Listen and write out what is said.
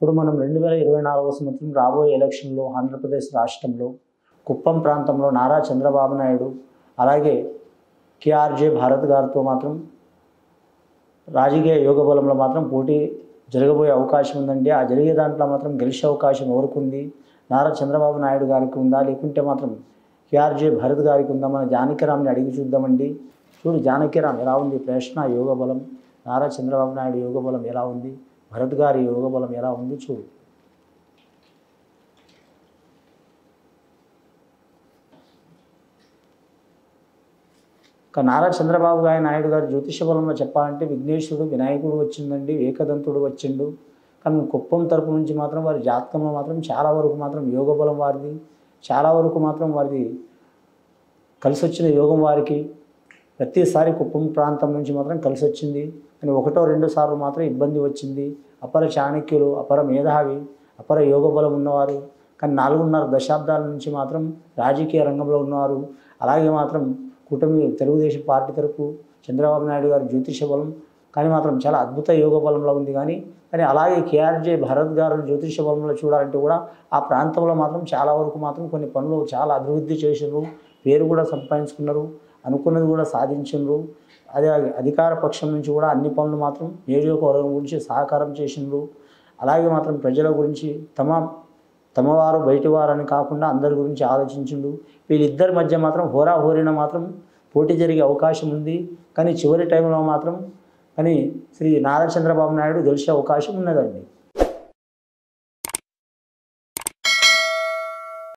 ఇప్పుడు మనం 2024 సంవత్సరం రాబోయే ఎలక్షన్లో ఆంధ్రప్రదేశ్ రాష్ట్రంలో కుప్పం ప్రాంతంలో నారా చంద్రబాబు నాయుడు అలాగే కేఆర్జే భారత్ గారితో మాత్రం రాజకీయ యోగ బలంలో మాత్రం పోటీ జరగబోయే అవకాశం ఉందండి. ఆ జరిగే దాంట్లో మాత్రం గెలిచే అవకాశం ఎవరికి ఉంది? నారా చంద్రబాబు నాయుడు గారికి ఉందా, లేకుంటే మాత్రం కేఆర్జే భరత్ గారికి ఉందా? మన జానకిరామ్ని అడిగి చూద్దామండి. చూడు జానకిరామ్ ఎలా ఉంది ప్రశ్న యోగ బలం, నారా చంద్రబాబు నాయుడు యోగ బలం ఎలా ఉంది, భరత్ గారి యోగ బలం ఎలా ఉంది చూడు. నారా చంద్రబాబు నాయుడు గారు జ్యోతిష బలంలో చెప్పాలంటే విఘ్నేశ్వరుడు, వినాయకుడు వచ్చిందండి, ఏకదంతుడు వచ్చిండు. కానీ కుప్పం తరపు నుంచి మాత్రం వారి జాతకంలో మాత్రం చాలా వరకు మాత్రం యోగ బలం వారిది, చాలా వరకు మాత్రం వారిది కలిసి వచ్చిన యోగం వారికి. ప్రతిసారి కుప్పం ప్రాంతం నుంచి మాత్రం కలిసి వచ్చింది, కానీ ఒకటో రెండు సార్లు మాత్రం ఇబ్బంది వచ్చింది. అపర చాణక్యులు, అపర మేధావి, అపర యోగ బలం ఉన్నవారు, కానీ 4.5 దశాబ్దాల నుంచి మాత్రం రాజకీయ రంగంలో ఉన్నవారు. అలాగే మాత్రం కూటమి తెలుగుదేశం పార్టీ తరపు చంద్రబాబు నాయుడు గారు జ్యోతిష బలం కానీ మాత్రం చాలా అద్భుత యోగ బలంలో ఉంది. కానీ అలాగే కేఆర్జే భరత్ గారు జ్యోతిష బలంలో చూడాలంటే కూడా ఆ ప్రాంతంలో మాత్రం చాలా వరకు మాత్రం కొన్ని పనులు చాలా అభివృద్ధి చేసినారు, పేరు కూడా సంపాదించుకున్నారు, అనుకున్నది కూడా సాధించారు. అదే అధికార పక్షం నుంచి కూడా అన్ని పనులు మాత్రం నియోజకవర్గం గురించి సహకారం చేసినారు. అలాగే మాత్రం ప్రజల గురించి తమవారు బయటివారు అని కాకుండా అందరి గురించి ఆలోచించిండు. వీళ్ళిద్దరి మధ్య మాత్రం హోరాహోరీన మాత్రం పోటీ జరిగే అవకాశం ఉంది. కానీ చివరి టైంలో మాత్రం శ్రీ నారా చంద్రబాబు నాయుడు గెలిచే అవకాశం ఉన్నదండి.